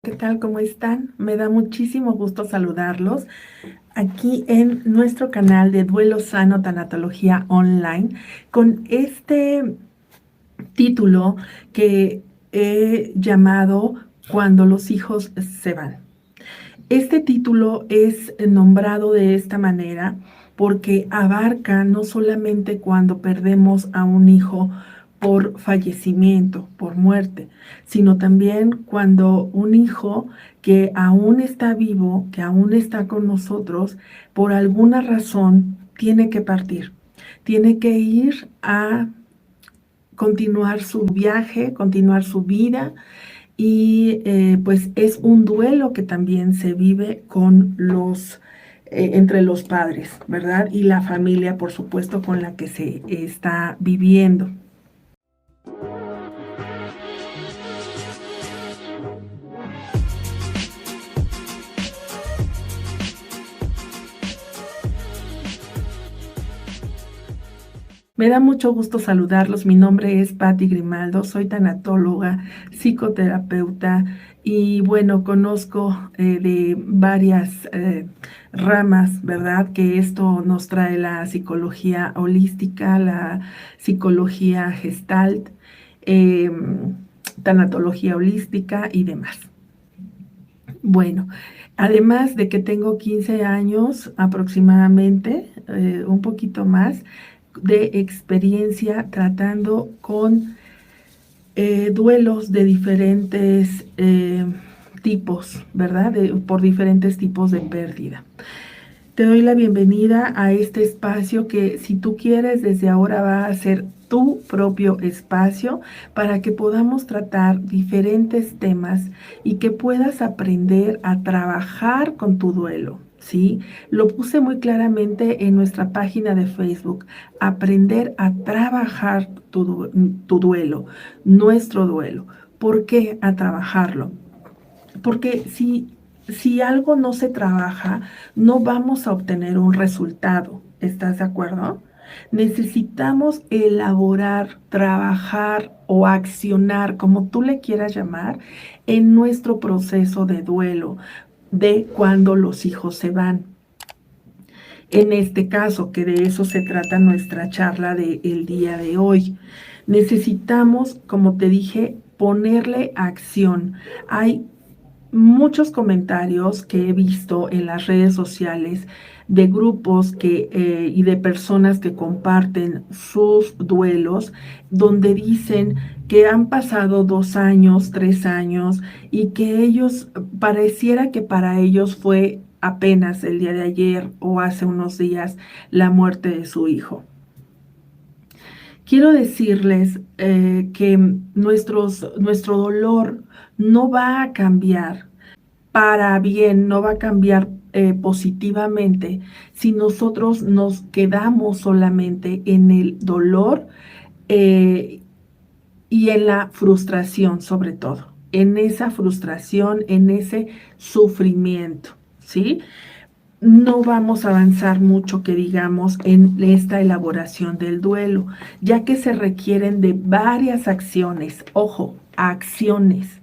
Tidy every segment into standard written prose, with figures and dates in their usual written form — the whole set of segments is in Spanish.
¿Qué tal? ¿Cómo están? Me da muchísimo gusto saludarlos aquí en nuestro canal de Duelo Sano Tanatología Online con este título que he llamado Cuando los hijos se van. Este título es nombrado de esta manera porque abarca no solamente cuando perdemos a un hijo por fallecimiento, por muerte, sino también cuando un hijo que aún está vivo, que aún está con nosotros, por alguna razón tiene que partir, tiene que ir a continuar su viaje, continuar su vida y pues es un duelo que también se vive con entre los padres, ¿verdad? Y la familia, por supuesto, con la que se está viviendo. Me da mucho gusto saludarlos. Mi nombre es Patti Grimaldo, soy tanatóloga, psicoterapeuta y bueno, conozco de varias ramas, ¿verdad? Que esto nos trae la psicología holística, la psicología gestalt, eh, tanatología holística y demás. Bueno, además de que tengo 15 años aproximadamente, un poquito más, de experiencia tratando con duelos de diferentes tipos, ¿verdad? Por diferentes tipos de pérdida. Te doy la bienvenida a este espacio que, si tú quieres, desde ahora va a ser tu propio espacio para que podamos tratar diferentes temas y que puedas aprender a trabajar con tu duelo, ¿sí? Lo puse muy claramente en nuestra página de Facebook, aprender a trabajar tu duelo, nuestro duelo. ¿Por qué a trabajarlo? Porque si algo no se trabaja, no vamos a obtener un resultado. ¿Estás de acuerdo? Necesitamos elaborar, trabajar o accionar, como tú le quieras llamar, en nuestro proceso de duelo, de cuando los hijos se van. En este caso, que de eso se trata nuestra charla del día de hoy. Necesitamos, como te dije, ponerle acción. Hay muchos comentarios que he visto en las redes sociales de grupos y de personas que comparten sus duelos, donde dicen que han pasado 2 años, 3 años y que ellos, pareciera que para ellos fue apenas el día de ayer o hace unos días la muerte de su hijo. Quiero decirles que nuestro dolor no va a cambiar para bien, no va a cambiar positivamente si nosotros nos quedamos solamente en el dolor eh, y en la frustración, sobre todo, en esa frustración, en ese sufrimiento, ¿sí? No vamos a avanzar mucho, que digamos, en esta elaboración del duelo, ya que se requieren de varias acciones, ojo, acciones,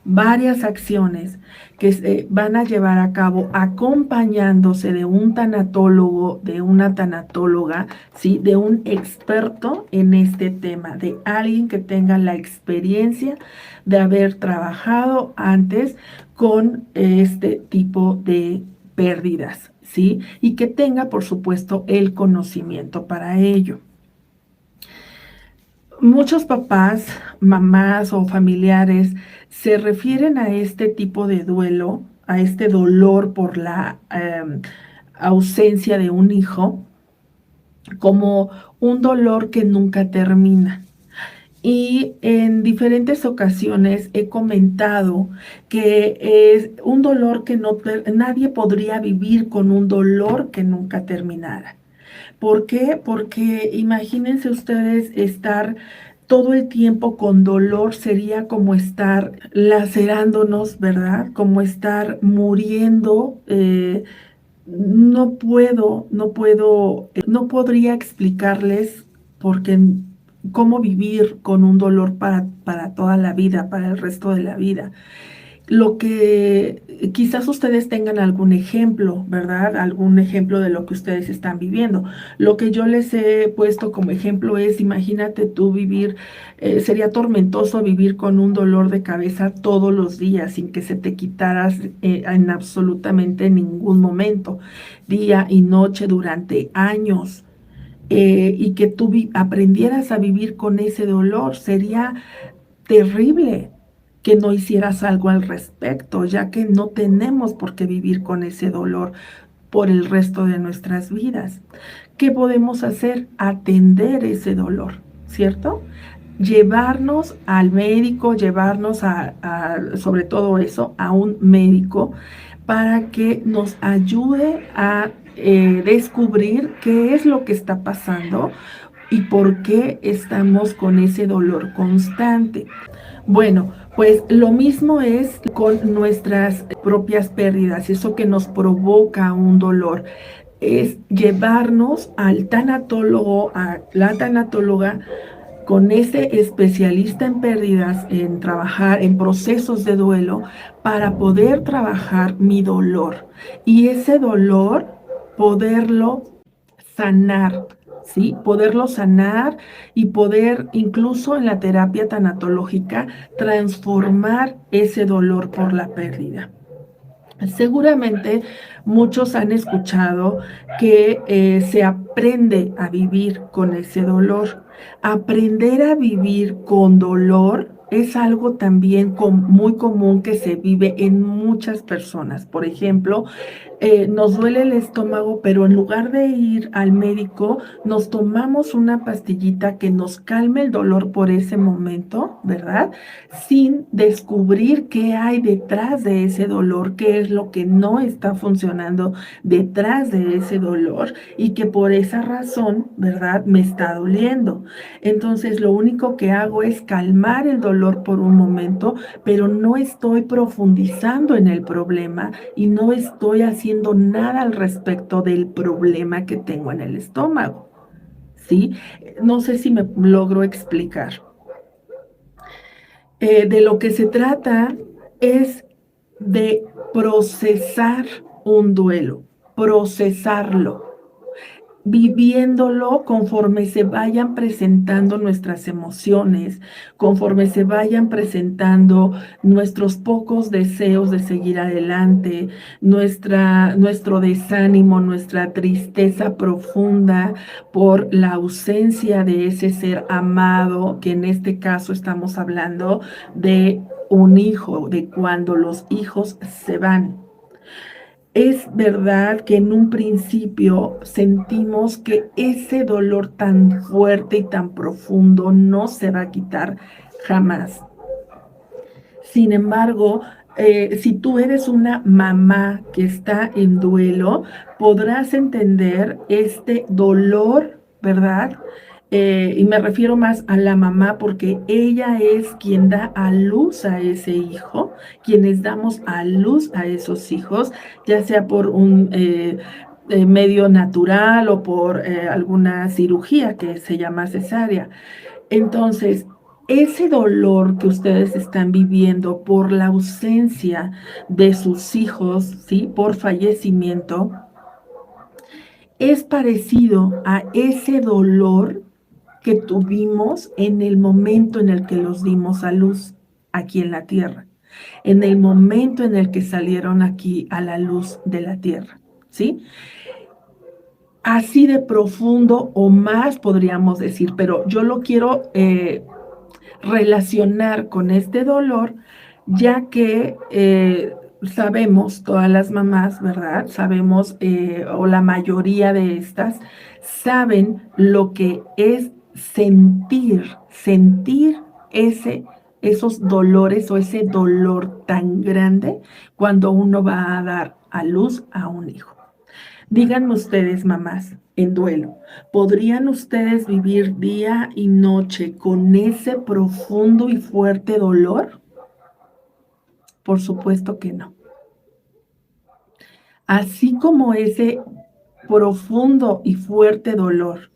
varias acciones que se van a llevar a cabo acompañándose de un tanatólogo, de una tanatóloga, ¿sí? De un experto en este tema, de alguien que tenga la experiencia de haber trabajado antes con este tipo de pérdidas, ¿sí? Y que tenga, por supuesto, el conocimiento para ello. Muchos papás, mamás o familiares se refieren a este tipo de duelo, a este dolor por la ausencia de un hijo, como un dolor que nunca termina. Y en diferentes ocasiones he comentado que es un dolor que nadie podría vivir con un dolor que nunca terminara. ¿Por qué? Porque imagínense ustedes estar todo el tiempo con dolor, sería como estar lacerándonos, ¿verdad? Como estar muriendo. No podría explicarles porque cómo vivir con un dolor para toda la vida, para el resto de la vida. Lo que quizás ustedes tengan algún ejemplo, ¿verdad? Algún ejemplo de lo que ustedes están viviendo. Lo que yo les he puesto como ejemplo es, imagínate tú vivir, sería tormentoso vivir con un dolor de cabeza todos los días sin que se te quitaras en absolutamente ningún momento, día y noche durante años. Y que tú aprendieras a vivir con ese dolor, sería terrible que no hicieras algo al respecto, ya que no tenemos por qué vivir con ese dolor por el resto de nuestras vidas. ¿Qué podemos hacer? Atender ese dolor, ¿cierto? Llevarnos al médico, llevarnos sobre todo eso, a un médico para que nos ayude a descubrir qué es lo que está pasando y por qué estamos con ese dolor constante. Bueno, pues lo mismo es con nuestras propias pérdidas, eso que nos provoca un dolor, es llevarnos al tanatólogo, a la tanatóloga, con ese especialista en pérdidas, en trabajar en procesos de duelo, para poder trabajar mi dolor y ese dolor poderlo sanar, ¿sí? Poderlo sanar y poder, incluso en la terapia tanatológica, transformar ese dolor por la pérdida. Seguramente muchos han escuchado que se aprende a vivir con ese dolor. Aprender a vivir con dolor es algo también muy común que se vive en muchas personas. Por ejemplo, nos duele el estómago, pero en lugar de ir al médico, nos tomamos una pastillita que nos calme el dolor por ese momento, ¿verdad? Sin descubrir qué hay detrás de ese dolor, qué es lo que no está funcionando detrás de ese dolor y que por esa razón, ¿verdad? Me está doliendo. Entonces, lo único que hago es calmar el dolor por un momento, pero no estoy profundizando en el problema y no estoy haciendo nada al respecto del problema que tengo en el estómago, ¿sí? No sé si me logro explicar. De lo que se trata es de procesar un duelo, procesarlo, viviéndolo conforme se vayan presentando nuestras emociones, conforme se vayan presentando nuestros pocos deseos de seguir adelante, nuestro desánimo, nuestra tristeza profunda por la ausencia de ese ser amado, que en este caso estamos hablando de un hijo, de cuando los hijos se van. Es verdad que en un principio sentimos que ese dolor tan fuerte y tan profundo no se va a quitar jamás. Sin embargo, si tú eres una mamá que está en duelo, podrás entender este dolor, ¿verdad? Y me refiero más a la mamá porque ella es quien da a luz a ese hijo, quienes damos a luz a esos hijos, ya sea por un medio natural o por alguna cirugía que se llama cesárea. Entonces, ese dolor que ustedes están viviendo por la ausencia de sus hijos, ¿sí? Por fallecimiento, es parecido a ese dolor que tuvimos en el momento en el que los dimos a luz aquí en la tierra, en el momento en el que salieron aquí a la luz de la tierra, ¿sí? Así de profundo o más podríamos decir, pero yo lo quiero relacionar con este dolor, ya que sabemos, todas las mamás, ¿verdad? Sabemos, o la mayoría de estas, saben lo que es sentir esos dolores o ese dolor tan grande cuando uno va a dar a luz a un hijo. Díganme ustedes, mamás, en duelo, ¿podrían ustedes vivir día y noche con ese profundo y fuerte dolor? Por supuesto que no. Así como ese profundo y fuerte dolor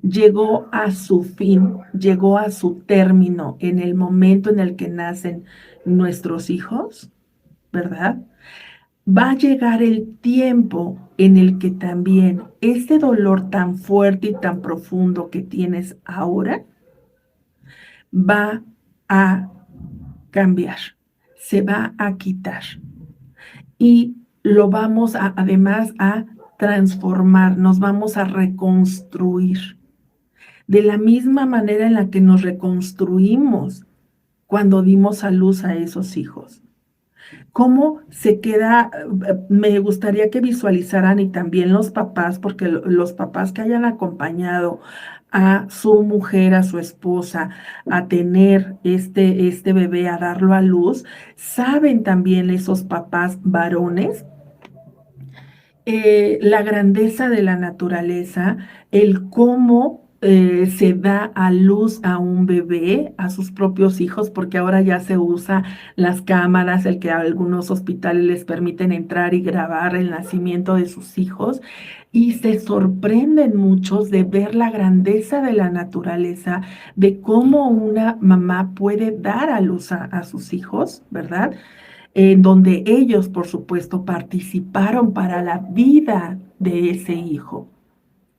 llegó a su fin, llegó a su término en el momento en el que nacen nuestros hijos, ¿verdad? Va a llegar el tiempo en el que también ese dolor tan fuerte y tan profundo que tienes ahora va a cambiar, se va a quitar y lo vamos además a transformar, nos vamos a reconstruir de la misma manera en la que nos reconstruimos cuando dimos a luz a esos hijos. ¿Cómo se queda? Me gustaría que visualizaran y también los papás, porque los papás que hayan acompañado a su mujer, a su esposa, a tener este bebé, a darlo a luz, saben también esos papás varones la grandeza de la naturaleza, el cómo se da a luz a un bebé, a sus propios hijos, porque ahora ya se usa las cámaras, el que a algunos hospitales les permiten entrar y grabar el nacimiento de sus hijos, y se sorprenden muchos de ver la grandeza de la naturaleza, de cómo una mamá puede dar a luz a sus hijos, ¿verdad? En donde ellos, por supuesto, participaron para la vida de ese hijo.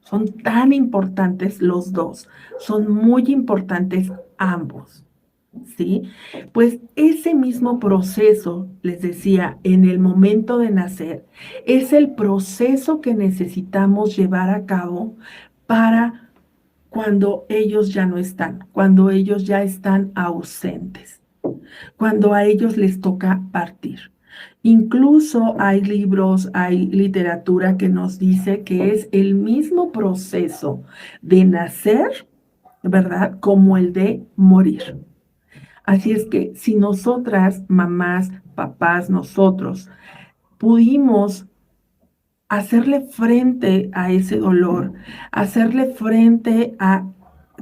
Son tan importantes los dos, son muy importantes ambos, ¿sí? Pues ese mismo proceso, les decía, en el momento de nacer, es el proceso que necesitamos llevar a cabo para cuando ellos ya no están, cuando ellos ya están ausentes, cuando a ellos les toca partir. Incluso hay libros, hay literatura que nos dice que es el mismo proceso de nacer, ¿verdad? Como el de morir. Así es que si nosotras, mamás, papás, nosotros, pudimos hacerle frente a ese dolor, hacerle frente a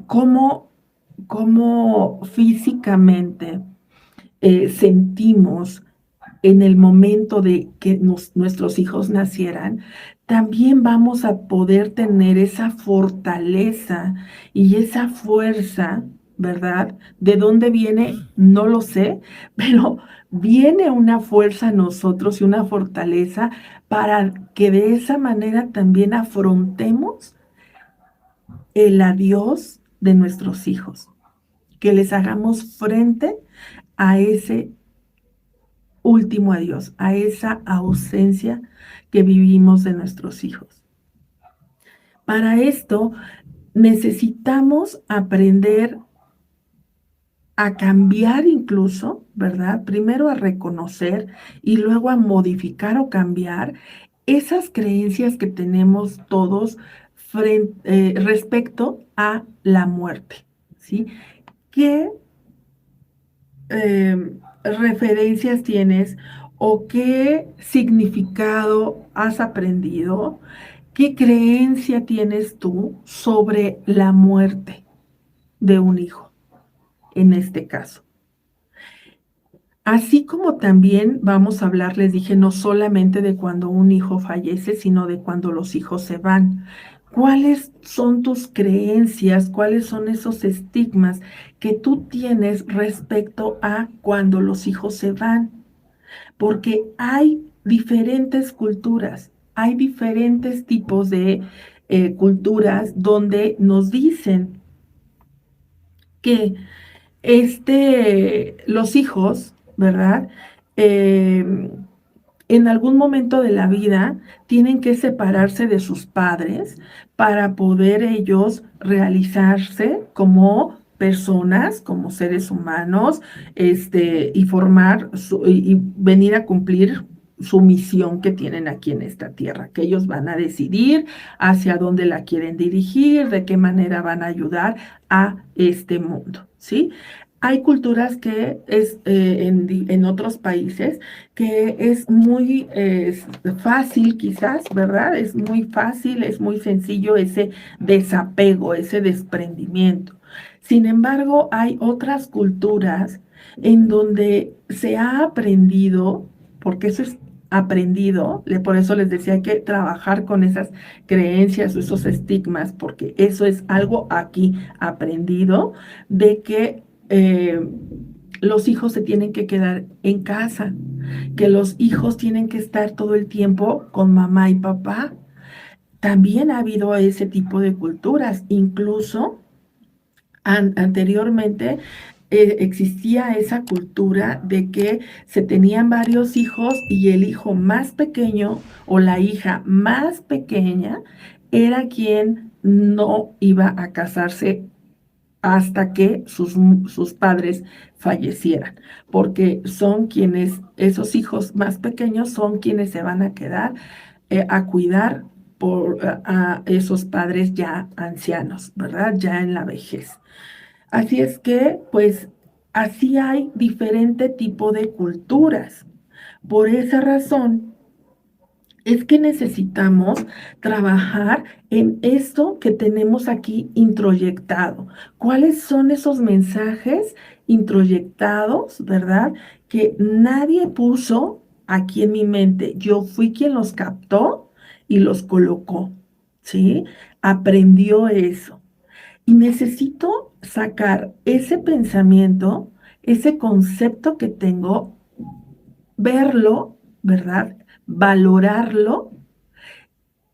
cómo, cómo físicamente sentimos en el momento de que nuestros hijos nacieran, también vamos a poder tener esa fortaleza y esa fuerza, ¿verdad? ¿De dónde viene? No lo sé, pero viene una fuerza a nosotros y una fortaleza para que de esa manera también afrontemos el adiós de nuestros hijos, que les hagamos frente a ese último adiós, a esa ausencia que vivimos de nuestros hijos. Para esto necesitamos aprender a cambiar incluso, ¿verdad? Primero a reconocer y luego a modificar o cambiar esas creencias que tenemos todos respecto a la muerte, ¿sí? ¿Qué referencias tienes o qué significado has aprendido, qué creencia tienes tú sobre la muerte de un hijo, en este caso? Así como también vamos a hablar, les dije, no solamente de cuando un hijo fallece, sino de cuando los hijos se van. ¿Cuáles son tus creencias? ¿Cuáles son esos estigmas que tú tienes respecto a cuando los hijos se van? Porque hay diferentes culturas, hay diferentes tipos de culturas donde nos dicen que los hijos, ¿verdad? Eh, en algún momento de la vida tienen que separarse de sus padres para poder ellos realizarse como personas, como seres humanos, y formar y venir a cumplir su misión que tienen aquí en esta tierra, que ellos van a decidir hacia dónde la quieren dirigir, de qué manera van a ayudar a este mundo, ¿sí? Hay culturas que en otros países que es muy fácil quizás, ¿verdad? Es muy fácil, es muy sencillo ese desapego, ese desprendimiento. Sin embargo, hay otras culturas en donde se ha aprendido, porque eso es aprendido, por eso les decía, hay que trabajar con esas creencias o esos estigmas, porque eso es algo aquí aprendido, de que los hijos se tienen que quedar en casa, que los hijos tienen que estar todo el tiempo con mamá y papá. También ha habido ese tipo de culturas, incluso anteriormente existía esa cultura de que se tenían varios hijos y el hijo más pequeño o la hija más pequeña era quien no iba a casarse hasta que sus padres fallecieran, porque son quienes, esos hijos más pequeños son quienes se van a quedar a cuidar a esos padres ya ancianos, ¿verdad? Ya en la vejez. Así es que, pues, así hay diferente tipo de culturas. Por esa razón, es que necesitamos trabajar en esto que tenemos aquí introyectado. ¿Cuáles son esos mensajes introyectados, verdad? Que nadie puso aquí en mi mente. Yo fui quien los captó y los colocó, ¿sí? Aprendió eso. Y necesito sacar ese pensamiento, ese concepto que tengo, verlo, ¿verdad? Valorarlo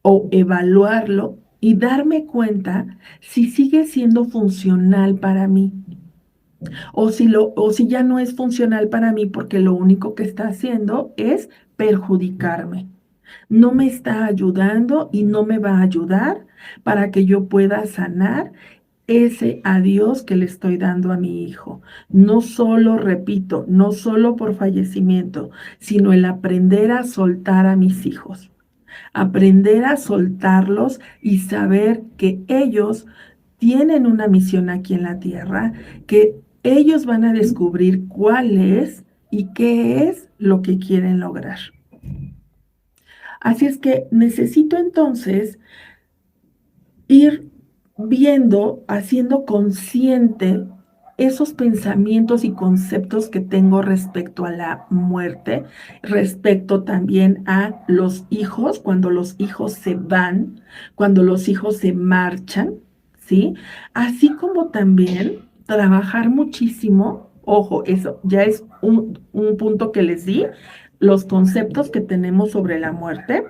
o evaluarlo y darme cuenta si sigue siendo funcional para mí o si ya no es funcional para mí porque lo único que está haciendo es perjudicarme. No me está ayudando y no me va a ayudar para que yo pueda sanar ese adiós que le estoy dando a mi hijo. No solo, repito, no solo por fallecimiento, sino el aprender a soltar a mis hijos, aprender a soltarlos y saber que ellos tienen una misión aquí en la tierra, que ellos van a descubrir cuál es y qué es lo que quieren lograr. Así es que necesito entonces ir viendo, haciendo consciente esos pensamientos y conceptos que tengo respecto a la muerte, respecto también a los hijos, cuando los hijos se van, cuando los hijos se marchan, ¿sí? Así como también trabajar muchísimo, ojo, eso ya es un punto que les di, los conceptos que tenemos sobre la muerte,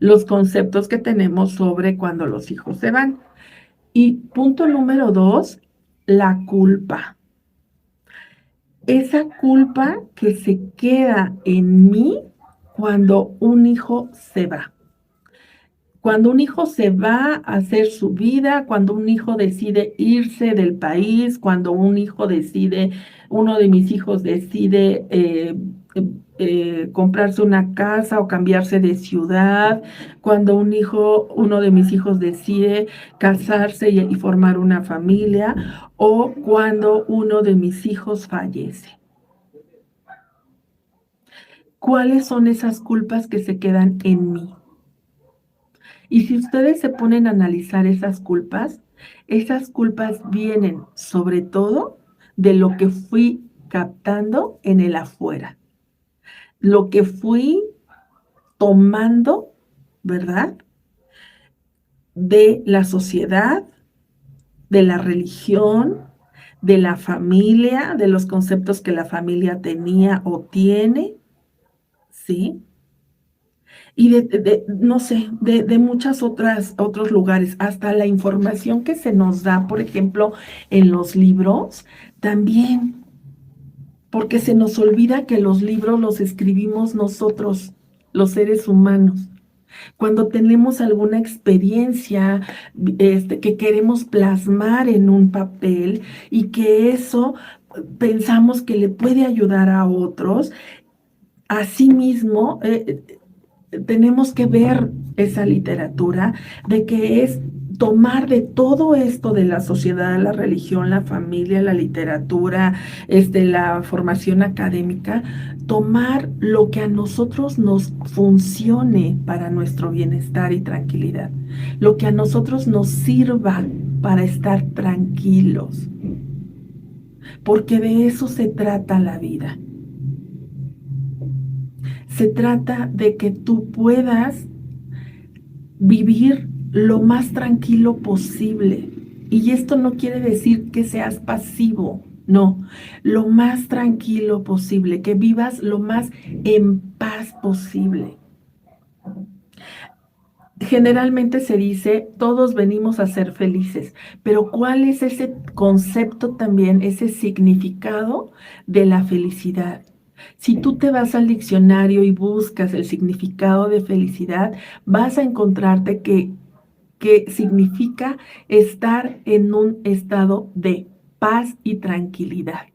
los conceptos que tenemos sobre cuando los hijos se van. Y punto número 2, la culpa. Esa culpa que se queda en mí cuando un hijo se va. Cuando un hijo se va a hacer su vida, cuando un hijo decide irse del país, cuando un hijo decide, uno de mis hijos decide comprarse una casa o cambiarse de ciudad, cuando uno de mis hijos decide casarse y formar una familia, o cuando uno de mis hijos fallece. ¿Cuáles son esas culpas que se quedan en mí? Y si ustedes se ponen a analizar esas culpas vienen sobre todo de lo que fui captando en el afuera, lo que fui tomando, ¿verdad? De la sociedad, de la religión, de la familia, de los conceptos que la familia tenía o tiene, ¿sí? Y no sé, de muchas otros lugares, hasta la información que se nos da, por ejemplo, en los libros, también, porque se nos olvida que los libros los escribimos nosotros, los seres humanos. Cuando tenemos alguna experiencia que queremos plasmar en un papel y que eso pensamos que le puede ayudar a otros, asimismo, tenemos que ver esa literatura de que es tomar de todo esto de la sociedad, la religión, la familia, la literatura, la formación académica, tomar lo que a nosotros nos funcione para nuestro bienestar y tranquilidad, lo que a nosotros nos sirva para estar tranquilos, porque de eso se trata la vida. Se trata de que tú puedas vivir lo más tranquilo posible. Y esto no quiere decir que seas pasivo. No, lo más tranquilo posible, que vivas lo más en paz posible. Generalmente se dice, todos venimos a ser felices, pero ¿cuál es ese concepto también, ese significado de la felicidad? Si tú te vas al diccionario y buscas el significado de felicidad, vas a encontrarte que significa estar en un estado de paz y tranquilidad.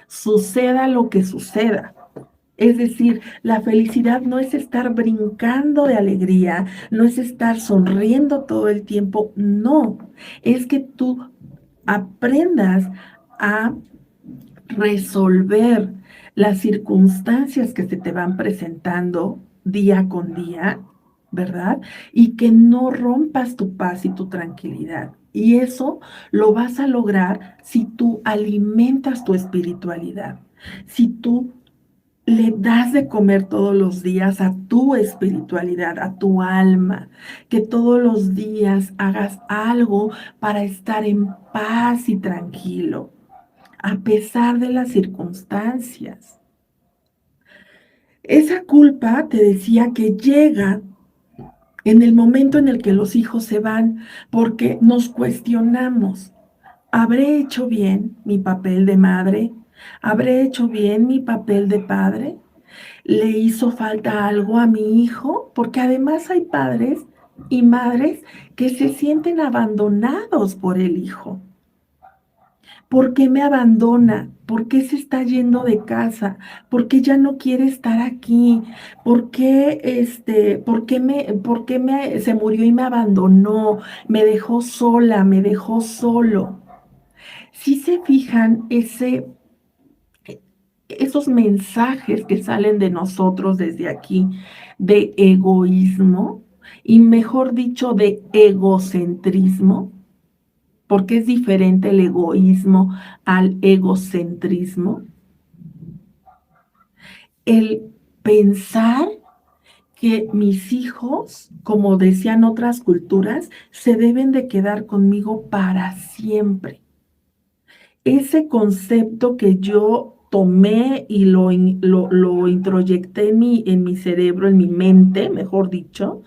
Suceda lo que suceda. Es decir, la felicidad no es estar brincando de alegría, no es estar sonriendo todo el tiempo, no, es que tú aprendas a resolver las circunstancias que se te van presentando día con día, ¿verdad? Y que no rompas tu paz y tu tranquilidad. Y eso lo vas a lograr si tú alimentas tu espiritualidad, si tú le das de comer todos los días a tu espiritualidad, a tu alma, que todos los días hagas algo para estar en paz y tranquilo, a pesar de las circunstancias. Esa culpa, te decía, que llega en el momento en el que los hijos se van, porque nos cuestionamos, ¿habré hecho bien mi papel de madre? ¿Habré hecho bien mi papel de padre? ¿Le hizo falta algo a mi hijo? Porque además hay padres y madres que se sienten abandonados por el hijo. ¿Por qué me abandona? ¿Por qué se está yendo de casa? ¿Por qué ya no quiere estar aquí? ¿Por qué se murió y me abandonó? Me dejó sola, me dejó solo. Si se fijan esos mensajes que salen de nosotros desde aquí de egoísmo y mejor dicho de egocentrismo, porque es diferente el egoísmo al egocentrismo, el pensar que mis hijos, como decían otras culturas, se deben de quedar conmigo para siempre. Ese concepto que yo tomé y lo introyecté en mi cerebro, en mi mente, mejor dicho,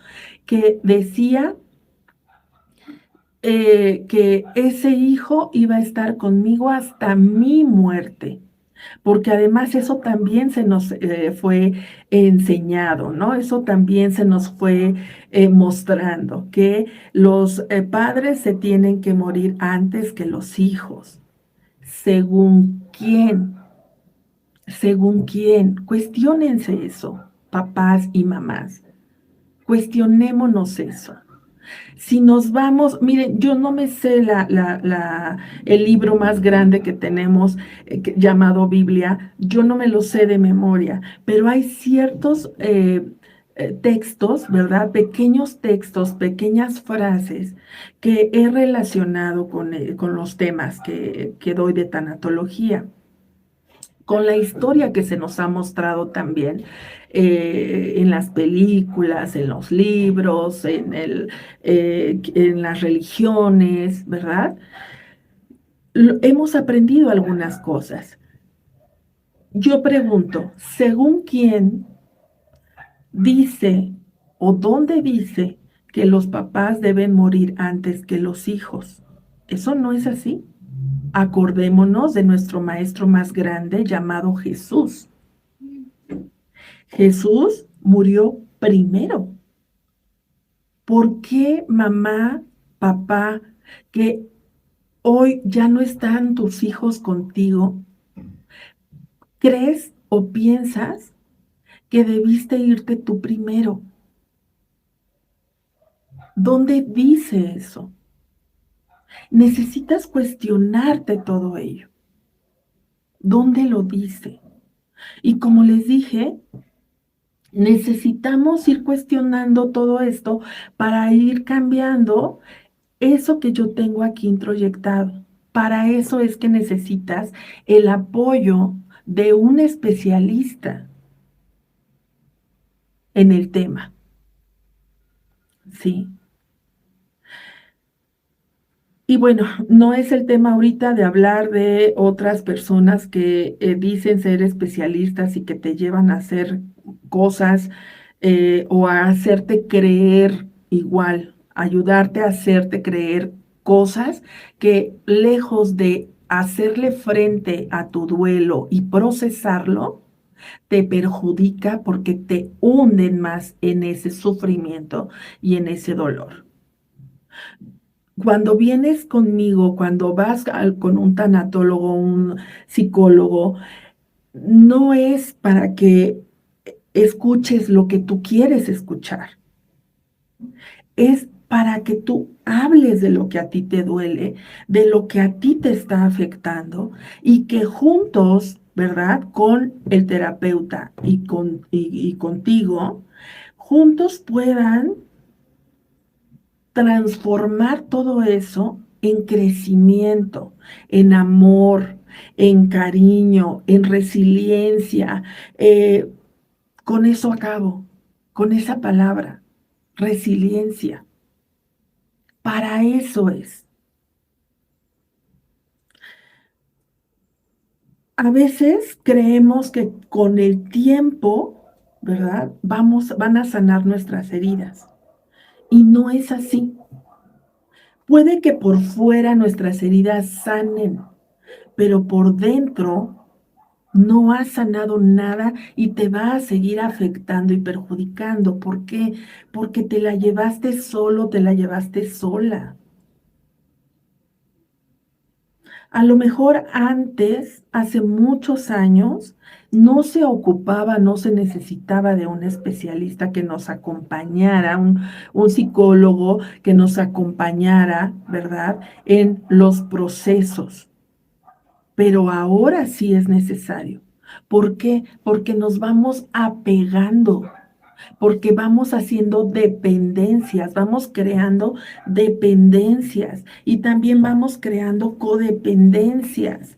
que decía que ese hijo iba a estar conmigo hasta mi muerte, porque además eso también se nos fue enseñado, ¿no? Eso también se nos fue mostrando, que los padres se tienen que morir antes que los hijos. ¿Según quién? ¿Según quién? Cuestiónense eso, papás y mamás. Cuestionémonos eso. Si nos vamos, miren, yo no me sé el libro más grande que tenemos llamado Biblia, yo no me lo sé de memoria, pero hay ciertos textos, ¿verdad? Pequeños textos, pequeñas frases que he relacionado con los temas que doy de tanatología, con la historia que se nos ha mostrado también en las películas, en los libros, en las religiones, ¿verdad? Hemos aprendido algunas cosas. Yo pregunto, ¿según quién dice o dónde dice que los papás deben morir antes que los hijos? Eso no es así. Acordémonos de nuestro maestro más grande llamado Jesús. Jesús murió primero. ¿Por qué mamá, papá, que hoy ya no están tus hijos contigo, crees o piensas que debiste irte tú primero? ¿Dónde dice eso? Necesitas cuestionarte todo ello. ¿Dónde lo dice? Y como les dije, necesitamos ir cuestionando todo esto para ir cambiando eso que yo tengo aquí introyectado. Para eso es que necesitas el apoyo de un especialista en el tema, ¿sí? Y bueno, no es el tema ahorita de hablar de otras personas que dicen ser especialistas y que te llevan a hacer cosas o a hacerte creer igual, ayudarte a hacerte creer cosas que lejos de hacerle frente a tu duelo y procesarlo, te perjudica porque te hunden más en ese sufrimiento y en ese dolor. Cuando vienes conmigo, cuando vas con un tanatólogo, un psicólogo, no es para que escuches lo que tú quieres escuchar, es para que tú hables de lo que a ti te duele, de lo que a ti te está afectando y que juntos, ¿verdad? Con el terapeuta y contigo, juntos puedan transformar todo eso en crecimiento, en amor, en cariño, en resiliencia. Eh, con eso acabo, con esa palabra, resiliencia. Para eso es. A veces creemos que con el tiempo, ¿verdad? Van a sanar nuestras heridas. Y no es así. Puede que por fuera nuestras heridas sanen, pero por dentro no has sanado nada y te va a seguir afectando y perjudicando. ¿Por qué? Porque te la llevaste solo, te la llevaste sola. A lo mejor antes, hace muchos años, no se ocupaba, no se necesitaba de un especialista que nos acompañara, un psicólogo que nos acompañara, ¿verdad? En los procesos. Pero ahora sí es necesario. ¿Por qué? Porque nos vamos apegando, porque vamos haciendo dependencias, vamos creando dependencias y también vamos creando codependencias,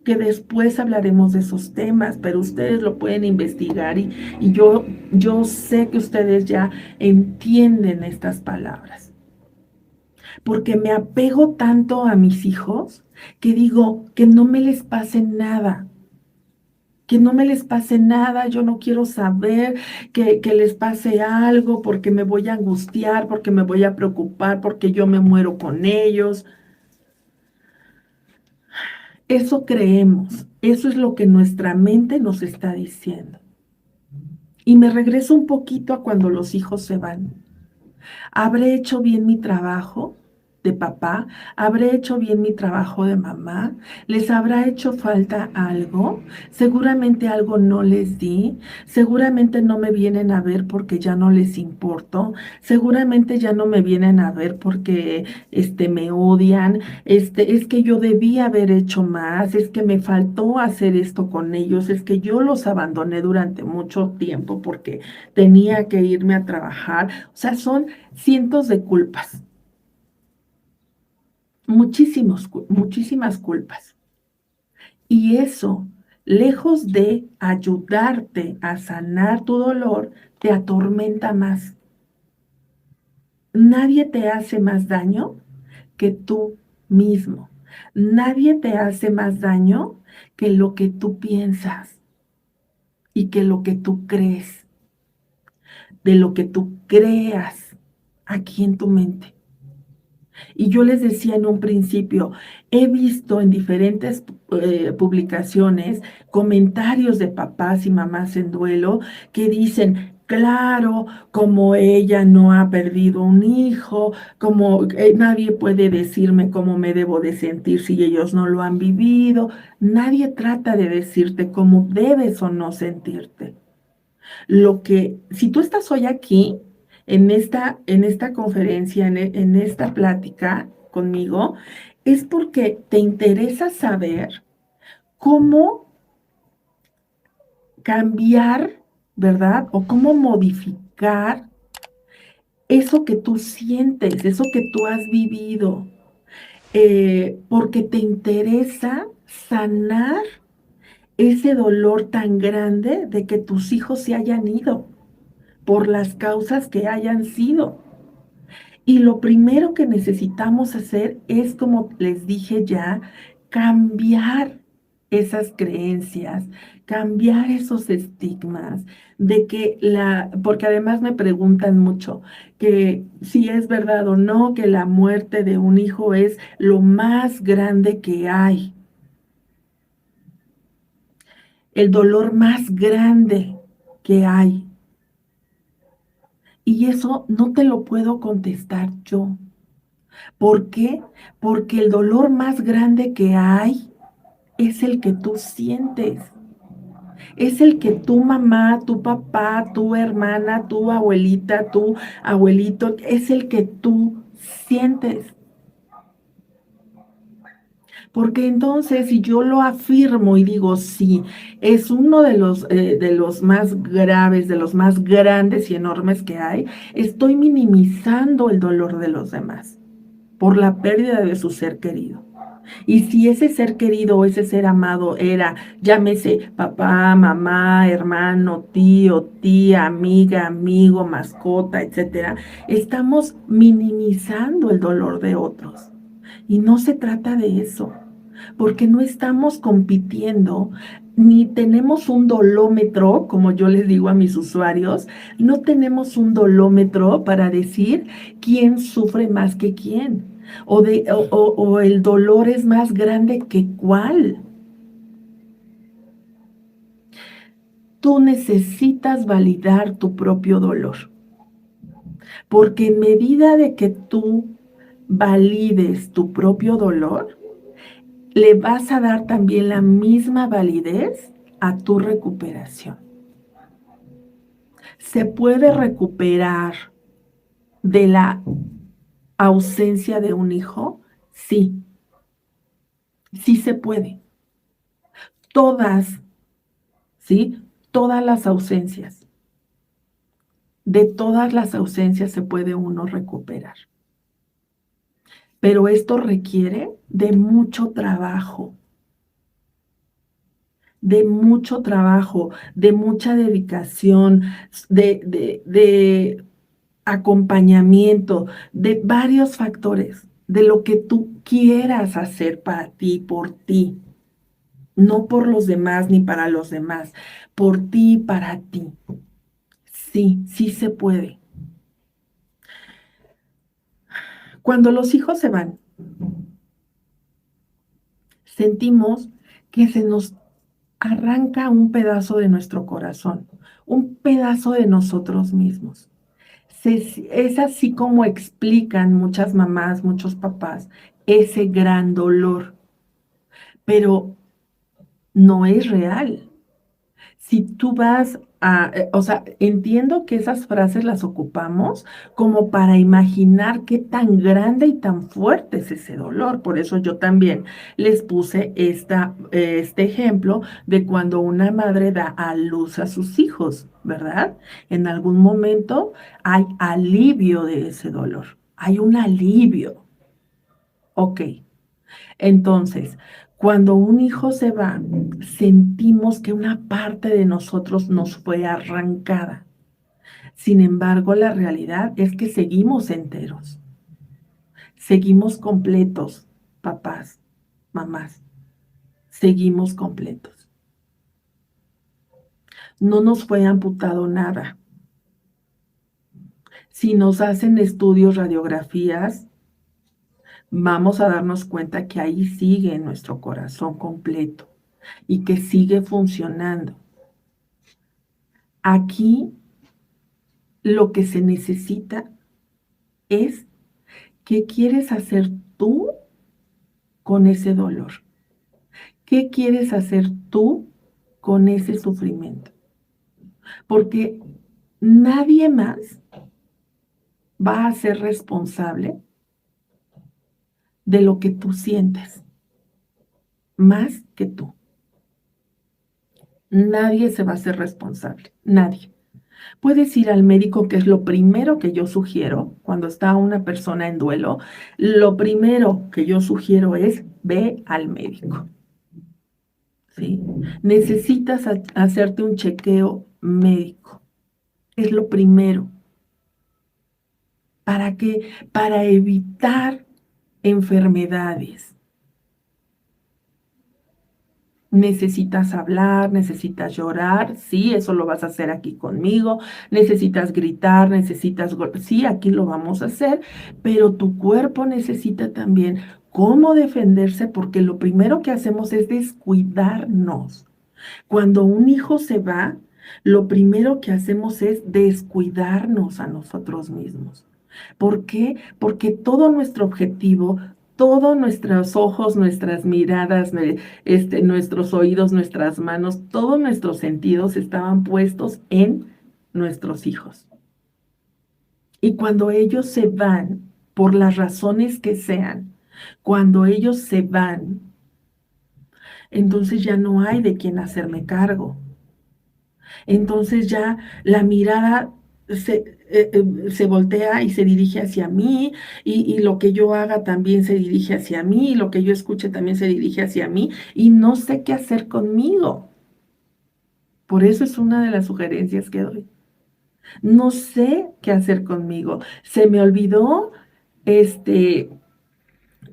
que después hablaremos de esos temas, pero ustedes lo pueden investigar y yo sé que ustedes ya entienden estas palabras, porque me apego tanto a mis hijos que digo que no me les pase nada. Que no me les pase nada, yo no quiero saber que les pase algo porque me voy a angustiar, porque me voy a preocupar, porque yo me muero con ellos. Eso creemos, eso es lo que nuestra mente nos está diciendo. Y me regreso un poquito a cuando los hijos se van. ¿Habré hecho bien mi trabajo de papá? ¿Habré hecho bien mi trabajo de mamá? ¿Les habrá hecho falta algo? Seguramente algo no les di. Seguramente no me vienen a ver porque ya no les importo. Seguramente ya no me vienen a ver porque me odian. Es que yo debía haber hecho más. Es que me faltó hacer esto con ellos. Es que yo los abandoné durante mucho tiempo porque tenía que irme a trabajar. O sea, son cientos de culpas, muchísimas culpas. Y eso, lejos de ayudarte a sanar tu dolor, te atormenta más. Nadie te hace más daño que tú mismo. Nadie te hace más daño que lo que tú piensas y que lo que tú crees, de lo que tú creas aquí en tu mente. Y yo les decía en un principio, he visto en diferentes publicaciones comentarios de papás y mamás en duelo que dicen, claro, como ella no ha perdido un hijo, como nadie puede decirme cómo me debo de sentir si ellos no lo han vivido. Nadie trata de decirte cómo debes o no sentirte. Si tú estás hoy aquí, en esta conferencia, en esta plática conmigo, es porque te interesa saber cómo cambiar, ¿verdad? O cómo modificar eso que tú sientes, eso que tú has vivido, porque te interesa sanar ese dolor tan grande de que tus hijos se hayan ido por las causas que hayan sido. Y lo primero que necesitamos hacer es, como les dije ya, cambiar esas creencias, cambiar esos estigmas de que porque además me preguntan mucho que si es verdad o no que la muerte de un hijo es lo más grande que hay, el dolor más grande que hay. Y eso no te lo puedo contestar yo. ¿Por qué? Porque el dolor más grande que hay es el que tú sientes. Es el que tu mamá, tu papá, tu hermana, tu abuelita, tu abuelito, es el que tú sientes. Porque entonces, si yo lo afirmo y digo, sí, es uno de los más graves, de los más grandes y enormes que hay, estoy minimizando el dolor de los demás por la pérdida de su ser querido. Y si ese ser querido o ese ser amado era, llámese papá, mamá, hermano, tío, tía, amiga, amigo, mascota, etcétera, estamos minimizando el dolor de otros. Y no se trata de eso, porque no estamos compitiendo, ni tenemos un dolómetro, como yo les digo a mis usuarios, no tenemos un dolómetro para decir quién sufre más que quién, o el dolor es más grande que cuál. Tú necesitas validar tu propio dolor, porque en medida de que tú valides tu propio dolor, le vas a dar también la misma validez a tu recuperación. ¿Se puede recuperar de la ausencia de un hijo? Sí, sí se puede. Todas, ¿sí? Todas las ausencias. De todas las ausencias se puede uno recuperar. Pero esto requiere de mucho trabajo, de mucha dedicación, de acompañamiento, de varios factores, de lo que tú quieras hacer para ti, por ti, no por los demás ni para los demás, por ti y para ti. Sí, sí se puede. Cuando los hijos se van, sentimos que se nos arranca un pedazo de nuestro corazón, un pedazo de nosotros mismos. Es así como explican muchas mamás, muchos papás, ese gran dolor, pero no es real. Si tú o sea, entiendo que esas frases las ocupamos como para imaginar qué tan grande y tan fuerte es ese dolor. Por eso yo también les puse este ejemplo de cuando una madre da a luz a sus hijos, ¿verdad? En algún momento hay alivio de ese dolor, hay un alivio. Ok. Entonces, cuando un hijo se va, sentimos que una parte de nosotros nos fue arrancada. Sin embargo, la realidad es que seguimos enteros, seguimos completos, papás, mamás, seguimos completos. No nos fue amputado nada. Si nos hacen estudios, radiografías, vamos a darnos cuenta que ahí sigue nuestro corazón completo y que sigue funcionando. Aquí lo que se necesita es qué quieres hacer tú con ese dolor. ¿Qué quieres hacer tú con ese sufrimiento? Porque nadie más va a ser responsable de lo que tú sientes, más que tú. Nadie se va a hacer responsable, nadie. Puedes ir al médico, que es lo primero que yo sugiero cuando está una persona en duelo. Lo primero que yo sugiero es ve al médico. ¿Sí? Necesitas hacerte un chequeo médico. Es lo primero ¿Para qué? Para evitar enfermedades. Necesitas hablar, necesitas llorar, sí, eso lo vas a hacer aquí conmigo, necesitas gritar, sí, aquí lo vamos a hacer, pero tu cuerpo necesita también cómo defenderse, porque lo primero que hacemos es descuidarnos. Cuando un hijo se va, lo primero que hacemos es descuidarnos a nosotros mismos. ¿Por qué? Porque todo nuestro objetivo, todos nuestros ojos, nuestras miradas, nuestros oídos, nuestras manos, todos nuestros sentidos estaban puestos en nuestros hijos. Y cuando ellos se van, por las razones que sean, cuando ellos se van, entonces ya no hay de quién hacerme cargo. Entonces ya la mirada se voltea y se dirige hacia mí, y lo que yo haga también se dirige hacia mí, y lo que yo escuche también se dirige hacia mí, y no sé qué hacer conmigo. Por eso es una de las sugerencias que doy. No sé qué hacer conmigo. Se me olvidó,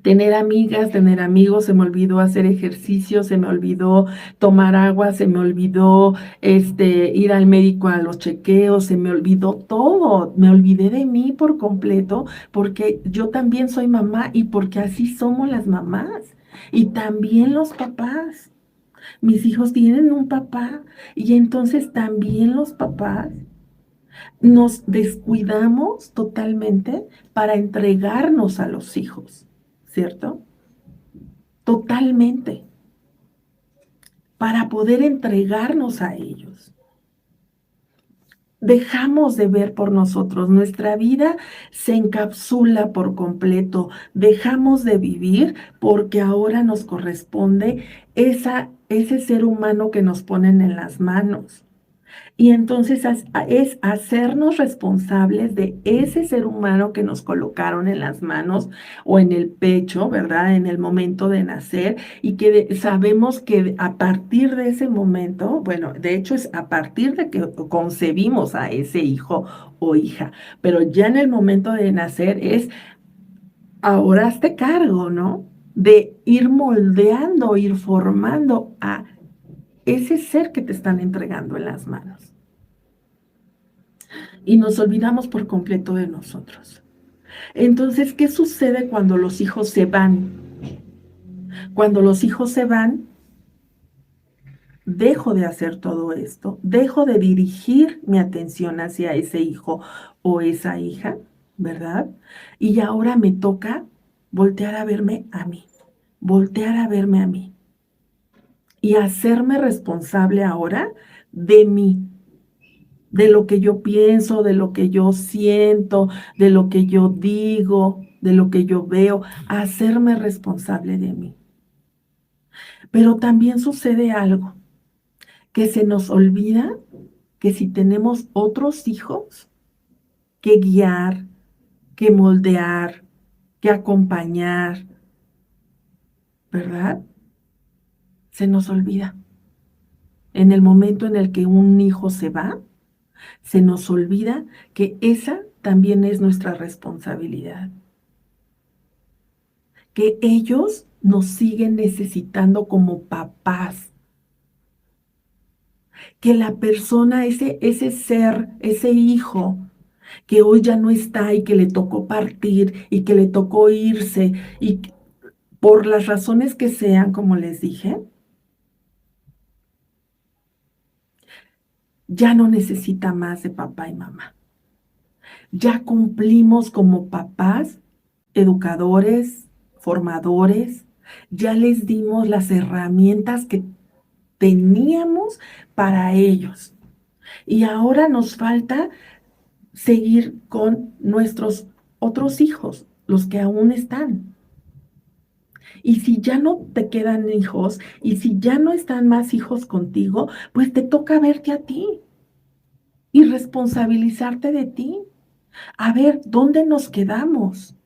tener amigas, tener amigos, se me olvidó hacer ejercicio, se me olvidó tomar agua, se me olvidó ir al médico a los chequeos, se me olvidó todo, me olvidé de mí por completo, porque yo también soy mamá y porque así somos las mamás y también los papás. Mis hijos tienen un papá y entonces también los papás nos descuidamos totalmente para entregarnos a los hijos, ¿cierto? Totalmente, para poder entregarnos a ellos. Dejamos de ver por nosotros, nuestra vida se encapsula por completo, dejamos de vivir porque ahora nos corresponde ese ser humano que nos ponen en las manos. Y entonces es hacernos responsables de ese ser humano que nos colocaron en las manos o en el pecho, ¿verdad? En el momento de nacer, y que sabemos que a partir de ese momento, bueno, de hecho es a partir de que concebimos a ese hijo o hija, pero ya en el momento de nacer es, ahora hazte cargo, ¿no? De ir moldeando, ir formando a ese ser que te están entregando en las manos. Y nos olvidamos por completo de nosotros. Entonces, ¿qué sucede cuando los hijos se van? Cuando los hijos se van, dejo de hacer todo esto, dejo de dirigir mi atención hacia ese hijo o esa hija, ¿verdad? Y ahora me toca voltear a verme a mí, voltear a verme a mí y hacerme responsable ahora de mí, de lo que yo pienso, de lo que yo siento, de lo que yo digo, de lo que yo veo, hacerme responsable de mí. Pero también sucede algo, que se nos olvida que si tenemos otros hijos que guiar, que moldear, que acompañar, ¿verdad? Se nos olvida. En el momento en el que un hijo se va, se nos olvida que esa también es nuestra responsabilidad. Que ellos nos siguen necesitando como papás. Que la persona, ese ser, ese hijo, que hoy ya no está y que le tocó partir y que le tocó irse, y por las razones que sean, como les dije, ya no necesita más de papá y mamá. Ya cumplimos como papás, educadores, formadores, ya les dimos las herramientas que teníamos para ellos. Y ahora nos falta seguir con nuestros otros hijos, los que aún están. Y si ya no te quedan hijos, y si ya no están más hijos contigo, pues te toca verte a ti y responsabilizarte de ti. A ver, ¿dónde nos quedamos?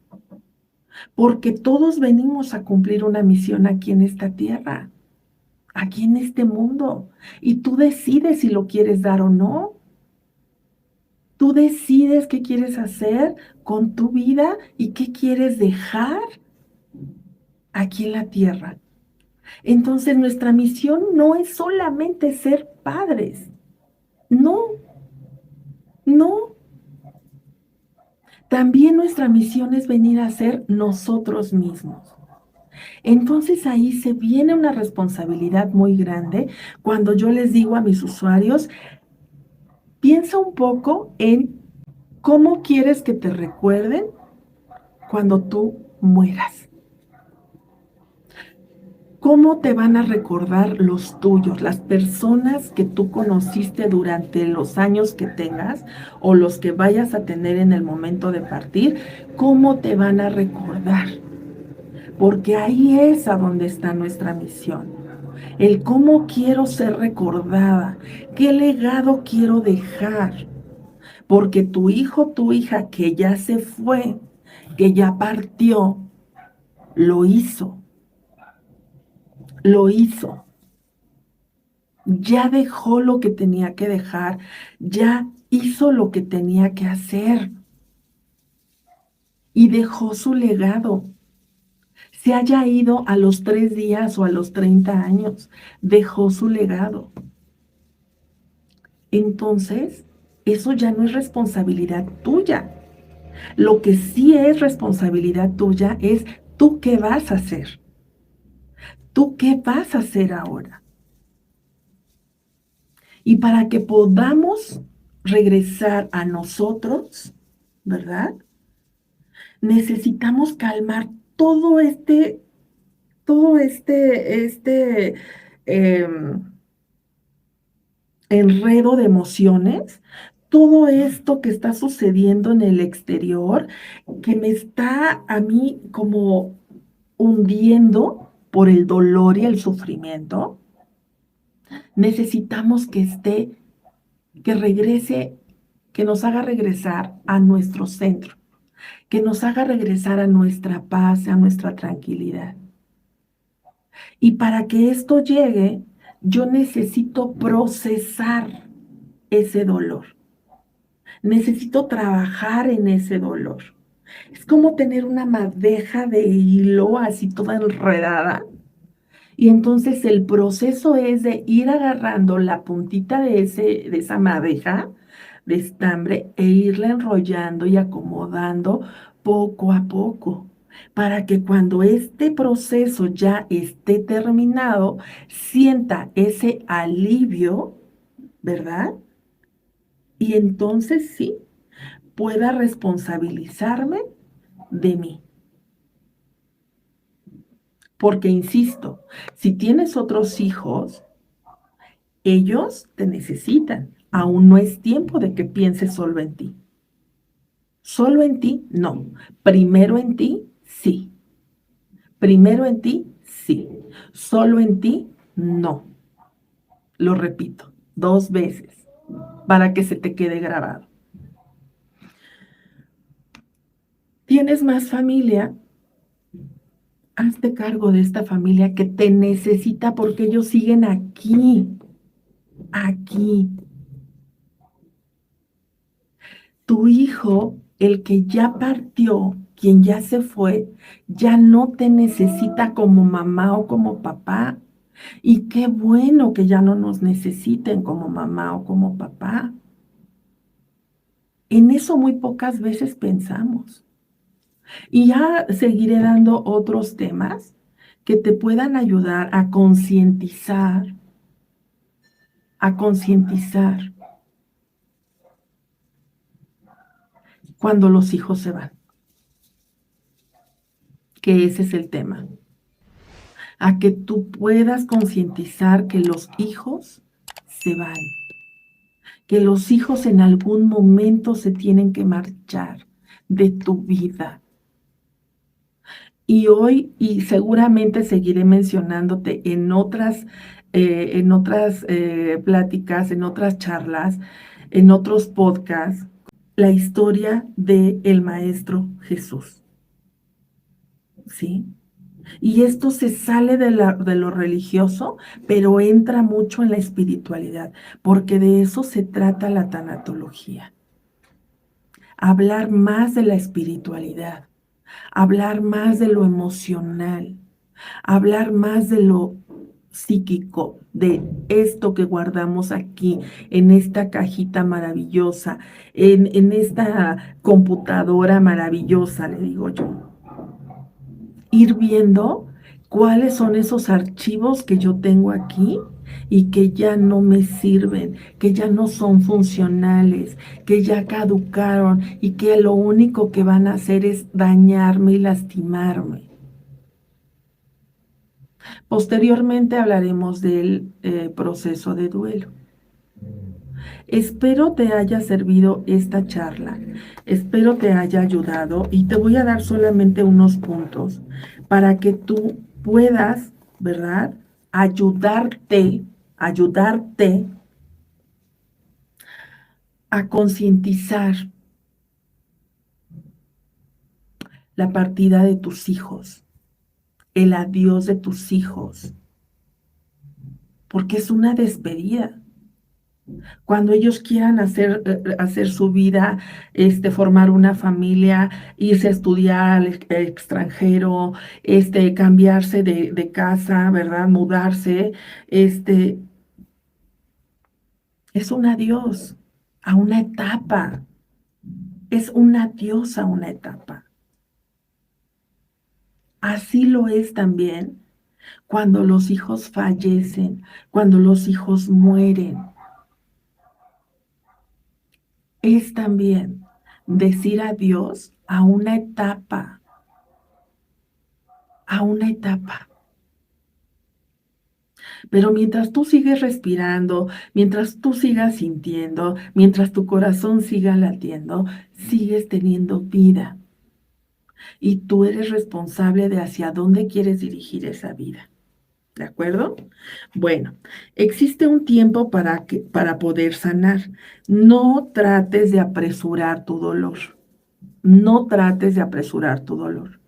Porque todos venimos a cumplir una misión aquí en esta tierra, aquí en este mundo, y tú decides si lo quieres dar o no. Tú decides qué quieres hacer con tu vida y qué quieres dejar aquí en la tierra. Entonces, nuestra misión no es solamente ser padres. No, no. También nuestra misión es venir a ser nosotros mismos. Entonces ahí se viene una responsabilidad muy grande cuando yo les digo a mis usuarios, piensa un poco en cómo quieres que te recuerden cuando tú mueras. ¿Cómo te van a recordar los tuyos, las personas que tú conociste durante los años que tengas o los que vayas a tener en el momento de partir? ¿Cómo te van a recordar? Porque ahí es a donde está nuestra misión. El cómo quiero ser recordada, qué legado quiero dejar. Porque tu hijo, tu hija que ya se fue, que ya partió, lo hizo. Lo hizo. Ya dejó lo que tenía que dejar, ya hizo lo que tenía que hacer y dejó su legado. Se haya ido a los 3 días o a los 30 años, dejó su legado. Entonces, eso ya no es responsabilidad tuya. Lo que sí es responsabilidad tuya es tú qué vas a hacer. ¿Tú qué vas a hacer ahora? Y para que podamos regresar a nosotros, ¿verdad? Necesitamos calmar todo este enredo de emociones, todo esto que está sucediendo en el exterior, que me está a mí como hundiendo por el dolor y el sufrimiento. Necesitamos que que regrese, que nos haga regresar a nuestro centro, que nos haga regresar a nuestra paz, a nuestra tranquilidad. Y para que esto llegue, yo necesito procesar ese dolor. Necesito trabajar en ese dolor. Es como tener una madeja de hilo así toda enredada. Y entonces el proceso es de ir agarrando la puntita de esa madeja de estambre e irla enrollando y acomodando poco a poco, para que cuando este proceso ya esté terminado, sienta ese alivio, ¿verdad? Y entonces sí, pueda responsabilizarme de mí. Porque, insisto, si tienes otros hijos, ellos te necesitan. Aún no es tiempo de que pienses solo en ti. Solo en ti, no. Primero en ti, sí. Primero en ti, sí. Solo en ti, no. Lo repito 2 veces para que se te quede grabado. ¿Tienes más familia? Hazte cargo de esta familia que te necesita porque ellos siguen aquí. Aquí. Tu hijo, el que ya partió, quien ya se fue, ya no te necesita como mamá o como papá. Y qué bueno que ya no nos necesiten como mamá o como papá. En eso muy pocas veces pensamos. Y ya seguiré dando otros temas que te puedan ayudar a concientizar cuando los hijos se van, que ese es el tema. A que tú puedas concientizar que los hijos se van, que los hijos en algún momento se tienen que marchar de tu vida. Y hoy, y seguramente seguiré mencionándote en otras pláticas, en otras charlas, en otros podcasts, la historia del Maestro Jesús. ¿Sí? Y esto se sale de lo religioso, pero entra mucho en la espiritualidad, porque de eso se trata la tanatología. hablar más de la espiritualidad, hablar más de lo emocional, hablar más de lo psíquico, de esto que guardamos aquí, en esta cajita maravillosa, en esta computadora maravillosa, le digo yo. Ir viendo cuáles son esos archivos que yo tengo aquí y que ya no me sirven, que ya no son funcionales, que ya caducaron y que lo único que van a hacer es dañarme y lastimarme. Posteriormente hablaremos del proceso de duelo. Espero te haya servido esta charla, espero te haya ayudado y te voy a dar solamente unos puntos para que tú puedas, ¿verdad? Ayudarte a concientizar la partida de tus hijos, el adiós de tus hijos, porque es una despedida. Cuando ellos quieran hacer su vida, formar una familia, irse a estudiar al extranjero, cambiarse de casa, ¿verdad? Mudarse, es un adiós a una etapa, es un adiós a una etapa. Así lo es también cuando los hijos fallecen, cuando los hijos mueren. Es también decir adiós a una etapa, a una etapa. Pero mientras tú sigues respirando, mientras tú sigas sintiendo, mientras tu corazón siga latiendo, sigues teniendo vida. Y tú eres responsable de hacia dónde quieres dirigir esa vida. ¿De acuerdo? Bueno, existe un tiempo para poder sanar. No trates de apresurar tu dolor. No trates de apresurar tu dolor.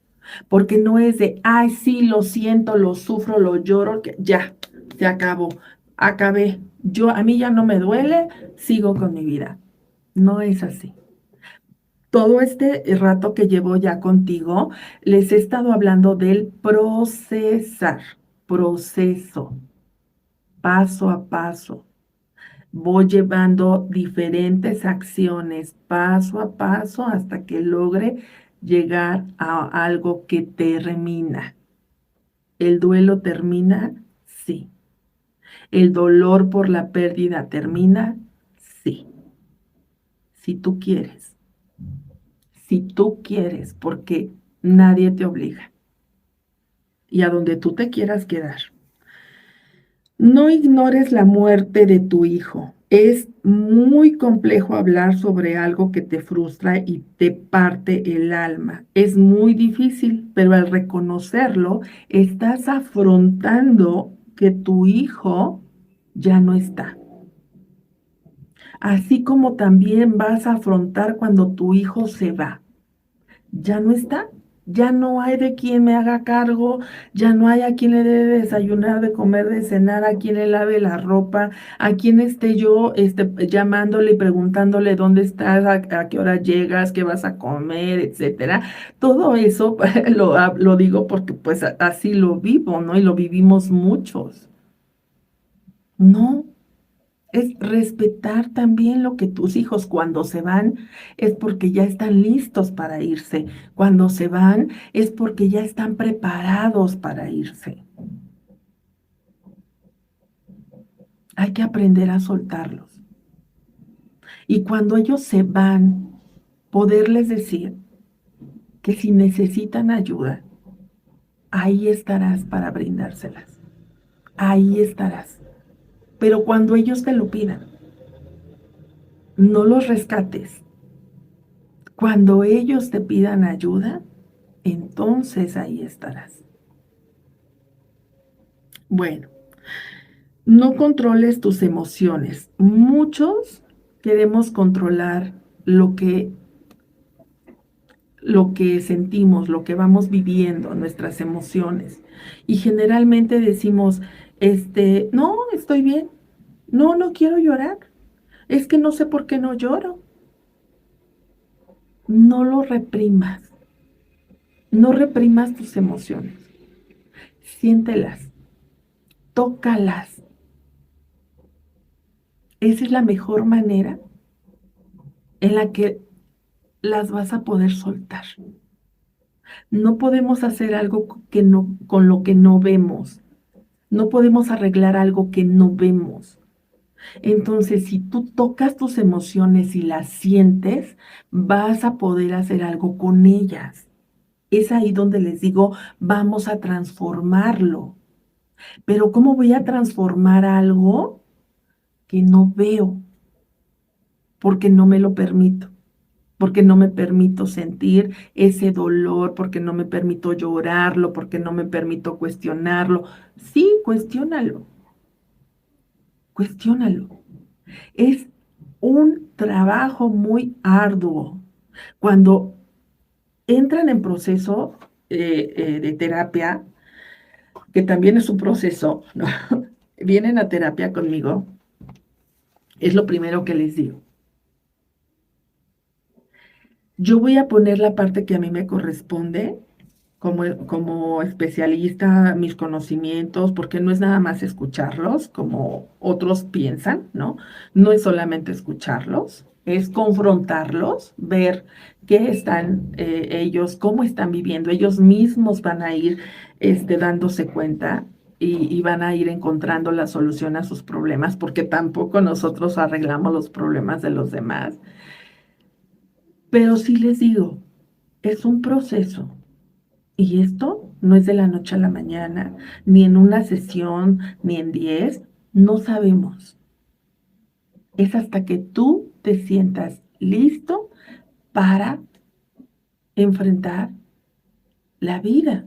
Porque no es de, ay, sí, lo siento, lo sufro, lo lloro, que ya, se acabó, acabé. A mí ya no me duele, sigo con mi vida. No es así. Todo este rato que llevo ya contigo, les he estado hablando del proceso, paso a paso. Voy llevando diferentes acciones paso a paso hasta que logre llegar a algo que termina. ¿El duelo termina? Sí. ¿El dolor por la pérdida termina? Sí. Si tú quieres. Si tú quieres, porque nadie te obliga. Y a donde tú te quieras quedar. No ignores la muerte de tu hijo. Es muy complejo hablar sobre algo que te frustra y te parte el alma. Es muy difícil, pero al reconocerlo, estás afrontando que tu hijo ya no está. Así como también vas a afrontar cuando tu hijo se va. Ya no está, ya no hay de quien me haga cargo, ya no hay a quien le dé de desayunar, de comer, de cenar, a quien le lave la ropa, a quien esté yo llamándole y preguntándole dónde estás, a qué hora llegas, qué vas a comer, etcétera. Todo eso lo digo porque pues así lo vivo, ¿no? Y lo vivimos muchos. No. Es respetar también lo que tus hijos cuando se van es porque ya están listos para irse. Cuando se van es porque ya están preparados para irse. Hay que aprender a soltarlos. Y cuando ellos se van, poderles decir que si necesitan ayuda, ahí estarás para brindárselas. Ahí estarás. Pero cuando ellos te lo pidan, no los rescates. Cuando ellos te pidan ayuda, entonces ahí estarás. Bueno, no controles tus emociones. Muchos queremos controlar lo que sentimos, lo que vamos viviendo, nuestras emociones. Y generalmente decimos, no, estoy bien. No, no quiero llorar. Es que no sé por qué no lloro. no lo reprimas, no reprimas tus emociones, siéntelas, tócalas. Esa es la mejor manera en la que las vas a poder soltar. No podemos hacer algo que no, con lo que no vemos. No podemos arreglar algo que no vemos. Entonces, si tú tocas tus emociones y las sientes, vas a poder hacer algo con ellas. Es ahí donde les digo, vamos a transformarlo. Pero ¿cómo voy a transformar algo que no veo? Porque no me lo permito. Porque no me permito sentir ese dolor, porque no me permito llorarlo, porque no me permito cuestionarlo. Sí, cuestiónalo, cuestiónalo. Es un trabajo muy arduo. Cuando entran en proceso de terapia, que también es un proceso, ¿no? Vienen a terapia conmigo, es lo primero que les digo. Yo voy a poner la parte que a mí me corresponde como especialista, mis conocimientos, porque no es nada más escucharlos como otros piensan, ¿no? No es solamente escucharlos, es confrontarlos, ver qué están ellos, cómo están viviendo. Ellos mismos van a ir dándose cuenta y van a ir encontrando la solución a sus problemas, porque tampoco nosotros arreglamos los problemas de los demás. Pero sí les digo, es un proceso. Y esto no es de la noche a la mañana, ni en una sesión, ni en 10, no sabemos. Es hasta que tú te sientas listo para enfrentar la vida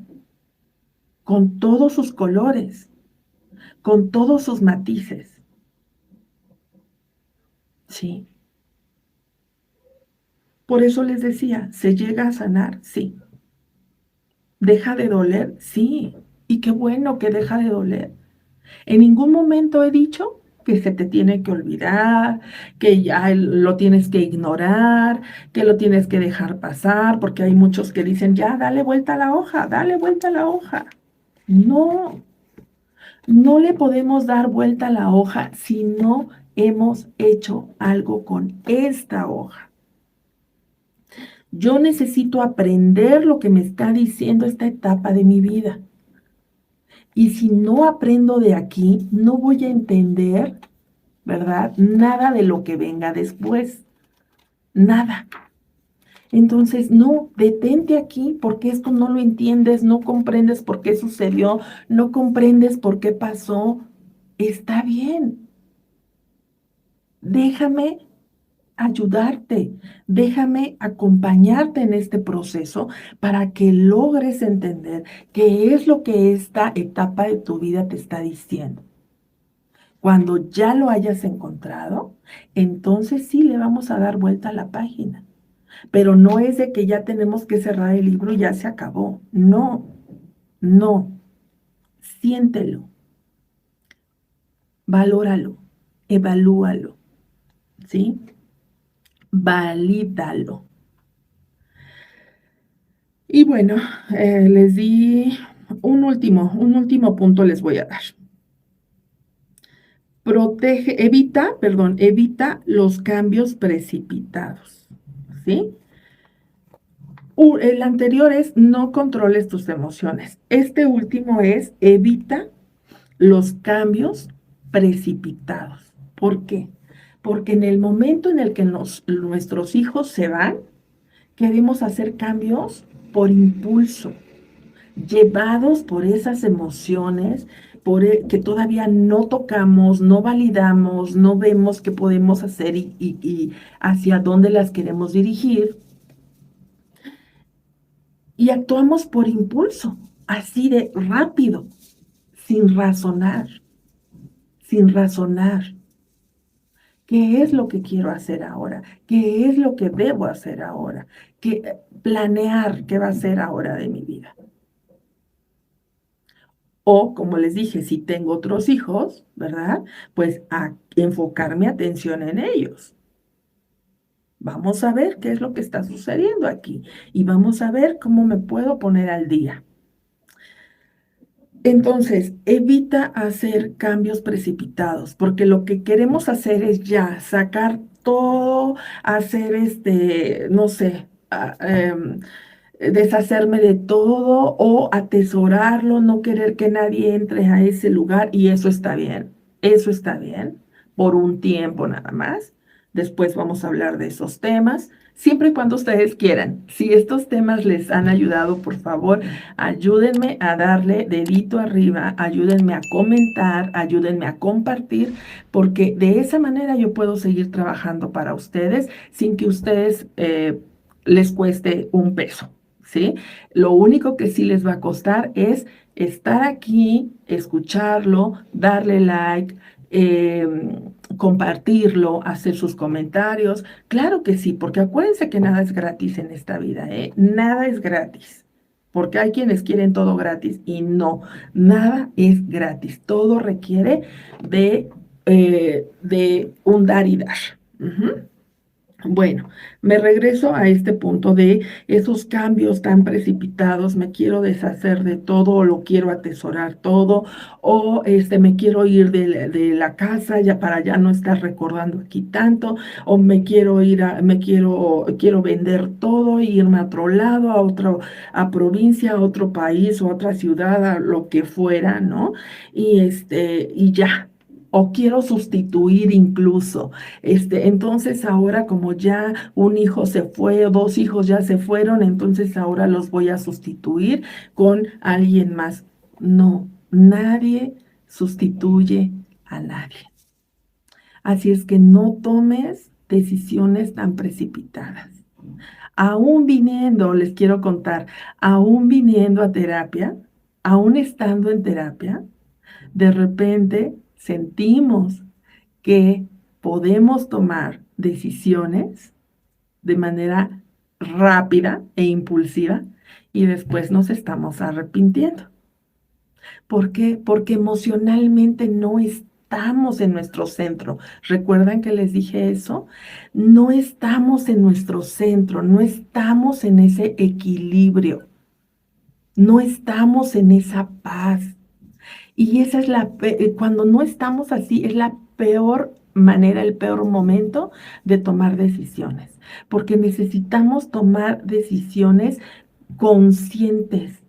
con todos sus colores, con todos sus matices. Sí. Por eso les decía, ¿se llega a sanar? Sí. ¿Deja de doler? Sí. Y qué bueno que deja de doler. En ningún momento he dicho que se te tiene que olvidar, que ya lo tienes que ignorar, que lo tienes que dejar pasar, porque hay muchos que dicen, ya, dale vuelta a la hoja, dale vuelta a la hoja. No, no le podemos dar vuelta a la hoja si no hemos hecho algo con esta hoja. Yo necesito aprender lo que me está diciendo esta etapa de mi vida. Y si no aprendo de aquí, no voy a entender, ¿verdad? Nada de lo que venga después. Nada. Entonces, no, detente aquí porque esto no lo entiendes, no comprendes por qué sucedió, no comprendes por qué pasó. Está bien. Déjame ayudarte, déjame acompañarte en este proceso para que logres entender qué es lo que esta etapa de tu vida te está diciendo. Cuando ya lo hayas encontrado, entonces sí le vamos a dar vuelta a la página. Pero no es de que ya tenemos que cerrar el libro y ya se acabó. No, no. Siéntelo, valóralo, evalúalo, ¿sí? Valídalo. Y bueno, les di un último punto les voy a dar. Evita los cambios precipitados, ¿sí? El anterior es no controles tus emociones. Este último es evita los cambios precipitados. ¿Por qué? Porque en el momento en el que nuestros hijos se van, queremos hacer cambios por impulso, llevados por esas emociones que todavía no tocamos, no validamos, no vemos qué podemos hacer y hacia dónde las queremos dirigir. Y actuamos por impulso, así de rápido, sin razonar, sin razonar. ¿Qué es lo que quiero hacer ahora? ¿Qué es lo que debo hacer ahora? Planear qué va a ser ahora de mi vida. O, como les dije, si tengo otros hijos, ¿verdad? Pues a enfocar mi atención en ellos, Vamos a ver qué es lo que está sucediendo aquí y vamos a ver cómo me puedo poner al día. Entonces, evita hacer cambios precipitados, porque lo que queremos hacer es ya sacar todo, hacer no sé, deshacerme de todo o atesorarlo, no querer que nadie entre a ese lugar y eso está bien, por un tiempo nada más. Después vamos a hablar de esos temas, siempre y cuando ustedes quieran. Si estos temas les han ayudado, por favor, ayúdenme a darle dedito arriba, ayúdenme a comentar, ayúdenme a compartir, porque de esa manera yo puedo seguir trabajando para ustedes sin que ustedes les cueste un peso. ¿Sí? Lo único que sí les va a costar es estar aquí, escucharlo, darle like, compartirlo, hacer sus comentarios. Claro que sí, porque acuérdense que nada es gratis en esta vida, ¿eh? Nada es gratis. Porque hay quienes quieren todo gratis y no, nada es gratis. Todo requiere de un dar y dar. Ujú. Bueno, me regreso a este punto de esos cambios tan precipitados, me quiero deshacer de todo o lo quiero atesorar todo o me quiero ir de la casa ya para ya no estar recordando aquí tanto o me quiero ir quiero vender todo e irme a otro lado, a provincia, a otro país o a otra ciudad, a lo que fuera, ¿no? Y ya. O quiero sustituir incluso. Entonces ahora como ya un hijo se fue o dos hijos ya se fueron, entonces ahora los voy a sustituir con alguien más. No, nadie sustituye a nadie. Así es que no tomes decisiones tan precipitadas. Aún viniendo, les quiero contar, aún viniendo a terapia, aún estando en terapia, de repente sentimos que podemos tomar decisiones de manera rápida e impulsiva y después nos estamos arrepintiendo. ¿Por qué? Porque emocionalmente no estamos en nuestro centro. ¿Recuerdan que les dije eso? No estamos en nuestro centro, no estamos en ese equilibrio, no estamos en esa paz. Y esa es cuando no estamos así, es la peor manera, el peor momento de tomar decisiones, porque necesitamos tomar decisiones conscientes.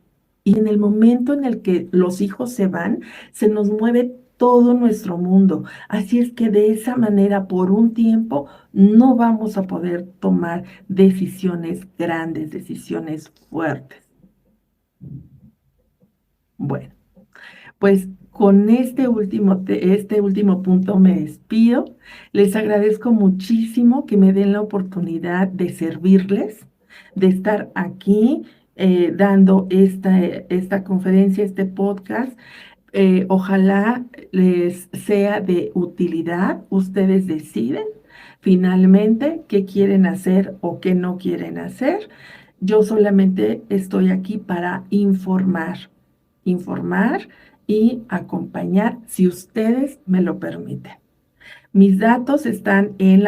Y en el momento en el que los hijos se van, se nos mueve todo nuestro mundo. Así es que de esa manera, por un tiempo, no vamos a poder tomar decisiones grandes, decisiones fuertes. Bueno. Pues con este último punto me despido. Les agradezco muchísimo que me den la oportunidad de servirles, de estar aquí dando esta conferencia, este podcast. Ojalá les sea de utilidad. Ustedes deciden finalmente qué quieren hacer o qué no quieren hacer. Yo solamente estoy aquí para informar y acompañar si ustedes me lo permiten. Mis datos están en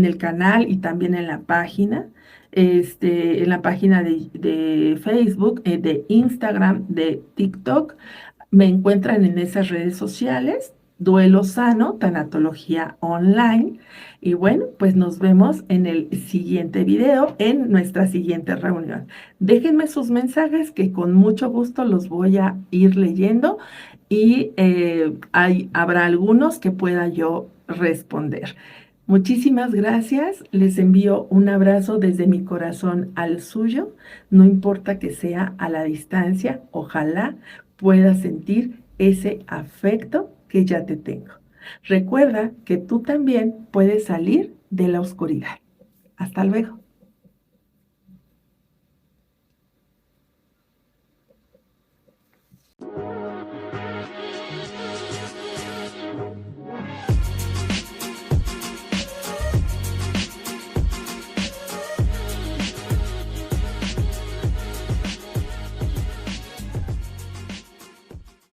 el canal y también en la página, en la página de Facebook, de Instagram, de TikTok. Me encuentran en esas redes sociales, Duelo Sano, Tanatología Online. Y bueno, pues nos vemos en el siguiente video, en nuestra siguiente reunión. Déjenme sus mensajes que con mucho gusto los voy a ir leyendo y habrá algunos que pueda yo responder. Muchísimas gracias, les envío un abrazo desde mi corazón al suyo, no importa que sea a la distancia, ojalá puedas sentir ese afecto que ya te tengo. Recuerda que tú también puedes salir de la oscuridad. Hasta luego.